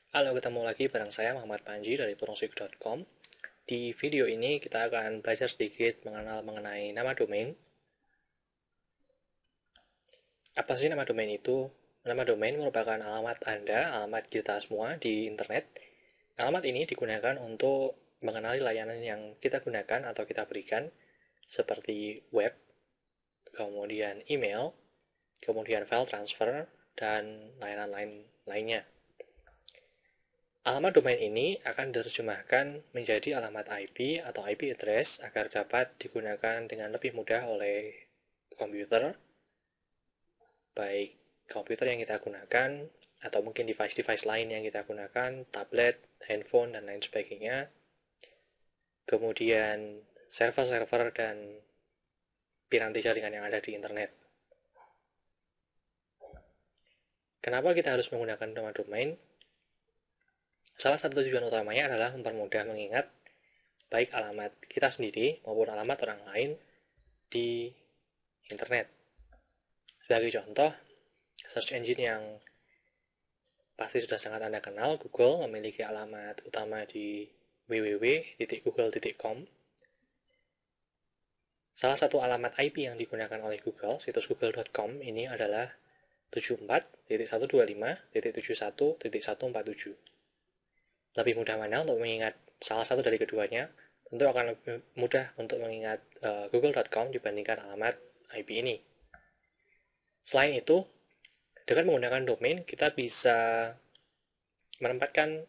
Halo, ketemu lagi bareng saya Muhammad Panji dari purungsik.com. Di video ini kita akan belajar sedikit mengenai nama domain. Apa sih nama domain itu? Nama domain merupakan alamat Anda, alamat kita semua di internet. Alamat ini digunakan untuk mengenali layanan yang kita gunakan atau kita berikan, seperti web, kemudian email, kemudian file transfer, dan layanan lainnya. Alamat domain ini akan diterjemahkan menjadi alamat IP atau IP address agar dapat digunakan dengan lebih mudah oleh komputer, baik komputer yang kita gunakan atau mungkin device-device lain yang kita gunakan, tablet, handphone, dan lain sebagainya. Kemudian server-server dan piranti jaringan yang ada di internet. Kenapa kita harus menggunakan nama domain? Salah satu tujuan utamanya adalah mempermudah mengingat baik alamat kita sendiri maupun alamat orang lain di internet. Sebagai contoh, search engine yang pasti sudah sangat Anda kenal, Google, memiliki alamat utama di www.google.com. Salah satu alamat IP yang digunakan oleh Google, situs google.com ini adalah 74.125.71.147. Lebih mudah mana untuk mengingat salah satu dari keduanya? Tentu akan lebih mudah untuk mengingat google.com dibandingkan alamat IP ini. Selain itu, dengan menggunakan domain, kita bisa menempatkan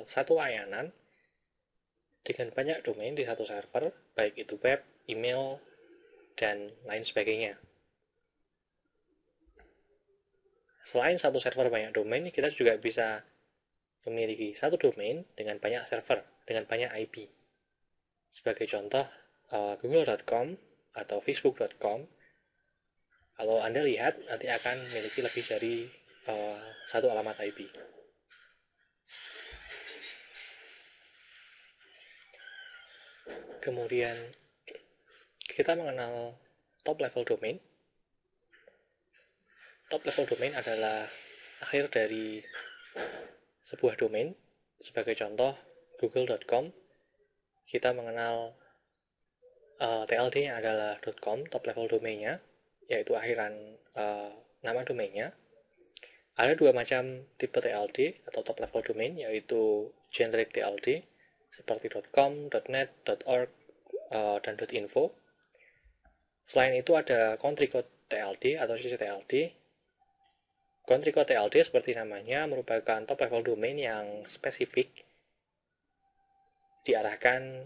satu layanan dengan banyak domain di satu server, baik itu web, email, dan lain sebagainya. Selain satu server banyak domain, kita juga bisa memiliki satu domain dengan banyak server, dengan banyak IP. Sebagai contoh, google.com atau facebook.com, kalau Anda lihat, nanti akan memiliki lebih dari satu alamat IP. Kemudian, kita mengenal top level domain. Top level domain adalah akhir dari sebuah domain. Sebagai contoh, google.com, kita mengenal TLD-nya adalah .com, top level domainnya, yaitu akhiran nama domainnya. Ada dua macam tipe TLD atau top level domain, yaitu generic TLD, seperti .com, .net, .org, dan .info. Selain itu ada country code TLD atau CCTLD. Country code TLD seperti namanya merupakan top level domain yang spesifik diarahkan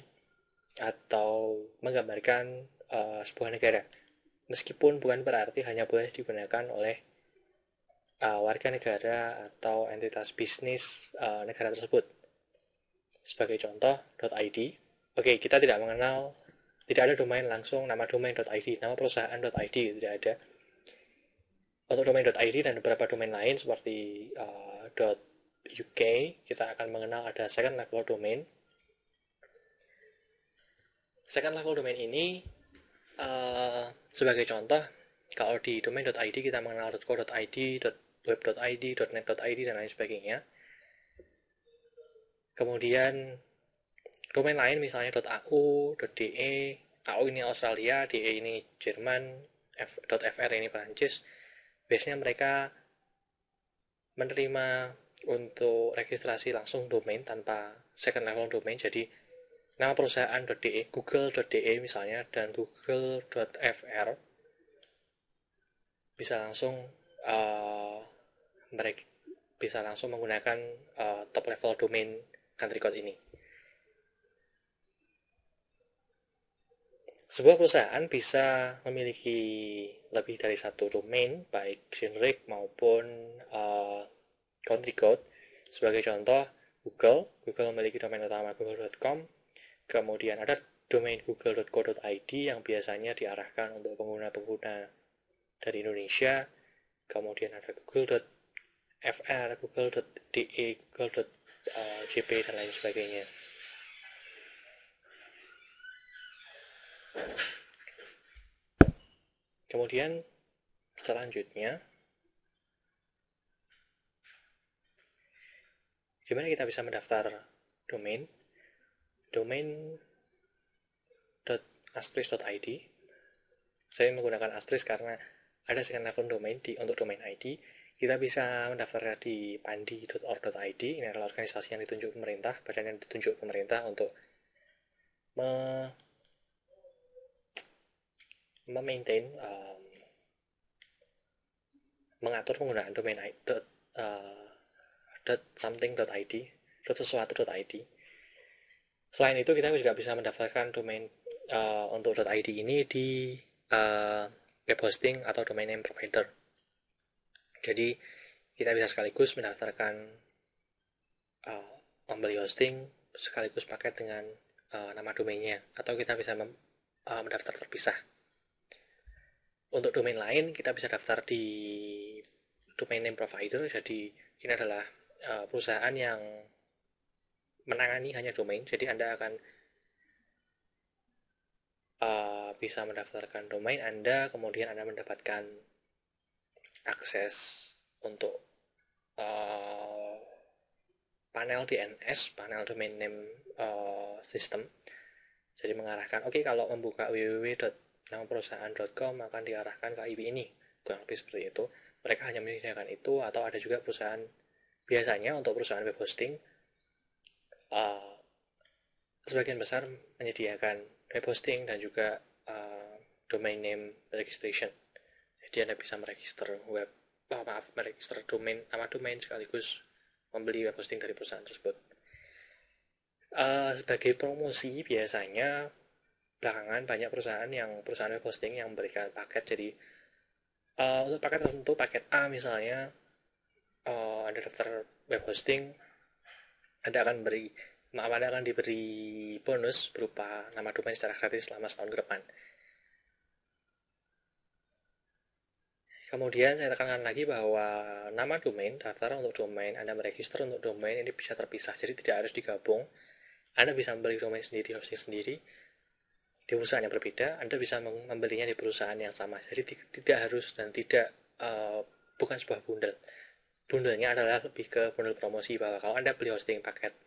atau menggambarkan sebuah negara. Meskipun bukan berarti hanya boleh digunakan oleh warga negara atau entitas bisnis negara tersebut. Sebagai contoh, .id. Oke, kita tidak ada domain langsung nama domain.id, nama perusahaan.id, tidak ada. Untuk domain.id dan beberapa domain lain seperti .uk, kita akan mengenal ada second level domain. Second level domain ini sebagai contoh, kalau di domain.id kita mengenal .co.id, .web.id, .net.id, dan lain sebagainya. Kemudian domain lain misalnya .au, .de, AU ini Australia, DE ini Jerman, .fr ini Prancis. Biasanya mereka menerima untuk registrasi langsung domain tanpa second level domain. Jadi nama perusahaan.de, google.de misalnya, dan google.fr bisa langsung mereka bisa langsung menggunakan top level domain country code ini. Sebuah perusahaan bisa memiliki lebih dari satu domain, baik generic maupun country code. Sebagai contoh, Google memiliki domain utama google.com, kemudian ada domain google.co.id yang biasanya diarahkan untuk pengguna-pengguna dari Indonesia, kemudian ada google.fr, google.de, google.jp, dan lain sebagainya. Kemudian selanjutnya Gimana kita bisa mendaftar domain? Domain.astris.id. Saya menggunakan Astris karena ada second level domain untuk domain ID. Kita bisa mendaftar di pandi.org.id. Ini adalah organisasi yang ditunjuk pemerintah, badan yang ditunjuk pemerintah untuk memaintain, mengatur penggunaan domain .something.id, .sesuatu.id. Selain itu, kita juga bisa mendaftarkan domain untuk .id ini di web hosting atau domain name provider. Jadi kita bisa sekaligus mendaftarkan membeli hosting sekaligus paket dengan nama domainnya, atau kita bisa mendaftar terpisah. Untuk domain lain kita bisa daftar di domain name provider. Jadi ini adalah perusahaan yang menangani hanya domain. Jadi Anda akan bisa mendaftarkan domain Anda, kemudian Anda mendapatkan akses untuk panel DNS, panel domain name system. Jadi mengarahkan, oke, kalau membuka www.namaperusahaan.com akan diarahkan ke IP ini, kurang lebih seperti itu. Mereka hanya menyediakan itu, atau ada juga perusahaan, biasanya untuk perusahaan web hosting, sebagian besar menyediakan web hosting dan juga domain name registration. Jadi Anda bisa meregister nama domain sekaligus membeli web hosting dari perusahaan tersebut. Sebagai promosi, biasanya belakangan banyak perusahaan web hosting yang memberikan paket. Jadi untuk paket tertentu, paket A misalnya, Anda daftar web hosting, Anda akan diberi bonus berupa nama domain secara gratis selama setahun ke depan. Kemudian saya tekankan lagi bahwa nama domain, daftar untuk domain, Anda meregister untuk domain ini bisa terpisah, jadi tidak harus digabung. Anda bisa membeli domain sendiri, hosting sendiri di perusahaan yang berbeda. Anda bisa membelinya di perusahaan yang sama. Jadi tidak harus dan bukan sebuah bundle. Bundlenya adalah lebih ke bundle promosi, bahwa kalau Anda beli hosting paket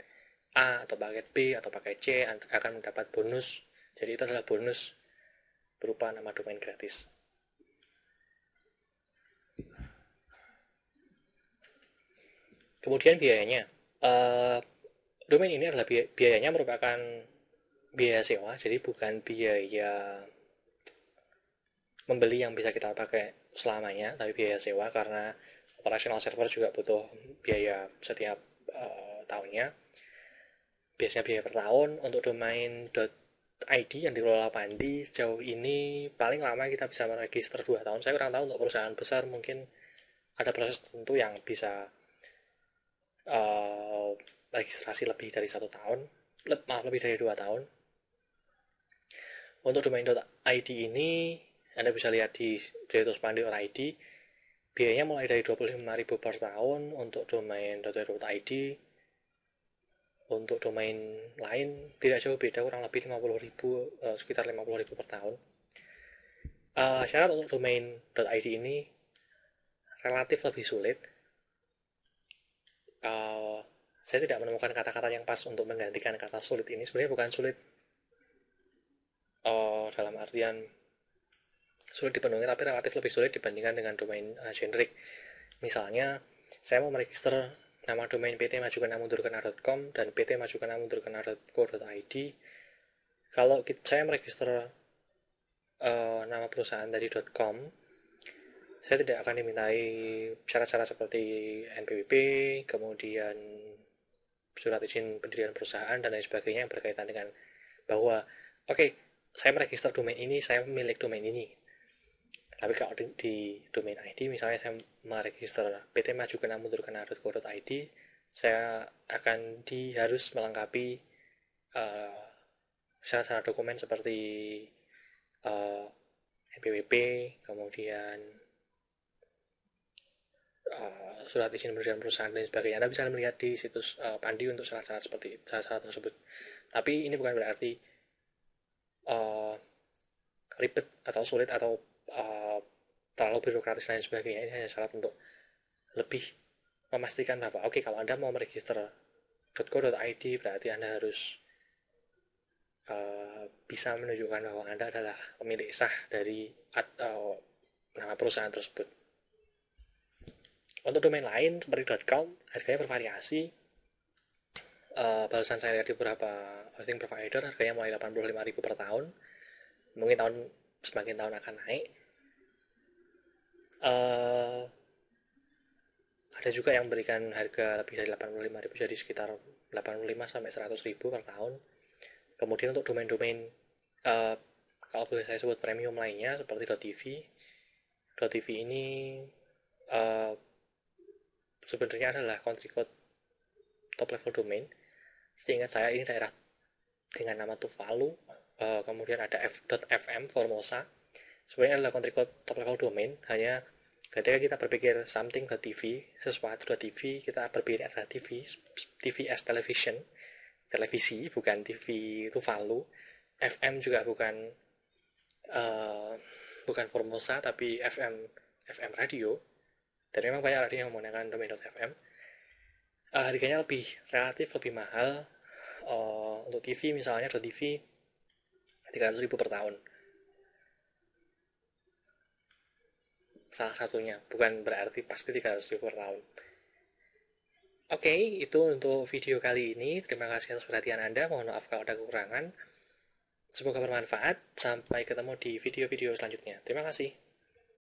A atau paket B atau paket C, Anda akan mendapat bonus. Jadi itu adalah bonus berupa nama domain gratis. Kemudian biayanya. Domain ini adalah biayanya merupakan biaya sewa, jadi bukan biaya membeli yang bisa kita pakai selamanya, tapi biaya sewa, karena operational server juga butuh biaya setiap tahunnya. Biasanya biaya per tahun. Untuk domain .id yang dikelola Pandi, sejauh ini paling lama kita bisa meregister 2 tahun. Saya kurang tahu untuk perusahaan besar, mungkin ada proses tertentu yang bisa registrasi lebih dari 1 tahun, lebih dari 2 tahun. Untuk domain.id ini Anda bisa lihat di situs.pandi.id. Biayanya mulai dari 25.000 per tahun untuk domain.id. Untuk domain lain tidak jauh beda, kurang lebih 50.000, sekitar 50.000 per tahun. Syarat untuk domain.id ini relatif lebih sulit. Saya tidak menemukan kata-kata yang pas untuk menggantikan kata sulit ini. Sebenarnya bukan sulit dalam artian sulit dipenuhi, tapi relatif lebih sulit dibandingkan dengan domain generik. Misalnya, saya mau meregister nama domain pt.majukena.com dan pt.majukena.co.id. Kalau saya meregister nama perusahaan dari .com, saya tidak akan dimintai syarat-syarat seperti NPWP, kemudian surat izin pendirian perusahaan dan lain sebagainya yang berkaitan dengan bahwa saya meregister domain ini, saya pemilik domain ini. Tapi kalau di domain ID, misalnya saya meregister pt.majukena.co.id, saya akan harus melengkapi syarat-syarat dokumen seperti NPWP, kemudian surat izin pendirian perusahaan dan sebagainya. Anda bisa melihat di situs Pandi untuk syarat-syarat tersebut. Tapi ini bukan berarti ribet atau sulit atau terlalu birokratis dan sebagainya. Ini hanya syarat untuk lebih memastikan bahwa kalau Anda mau meregister .co.id berarti Anda harus bisa menunjukkan bahwa Anda adalah pemilik sah dari nama perusahaan tersebut. Untuk domain lain seperti .com, harganya bervariasi. Barusan saya lihat di beberapa hosting provider, harganya mulai 85.000 per tahun. Mungkin semakin tahun akan naik. Ada juga yang memberikan harga lebih dari 85.000, jadi sekitar 85-100.000 per tahun. Kemudian untuk domain-domain kalau boleh saya sebut premium lainnya seperti .tv. .tv ini sebenarnya adalah country code top level domain. Seingat saya ini daerah dengan nama Tuvalu. Kemudian ada f.fm Formosa. Sebenarnya adalah country code top level domain. Hanya ketika kita berpikir something.tv, sesuatu.tv, kita berpikir adalah TV as television, televisi, bukan TV Tuvalu. FM juga bukan Formosa, tapi FM radio. Dan memang banyak radio yang menggunakan domain.fm. Harganya relatif lebih mahal. Untuk TV misalnya .tv 300.000 per tahun. Salah satunya, bukan berarti pasti 300.000 per tahun. Oke, itu untuk video kali ini. Terima kasih atas perhatian Anda. Mohon maaf kalau ada kekurangan. Semoga bermanfaat. Sampai ketemu di video-video selanjutnya. Terima kasih.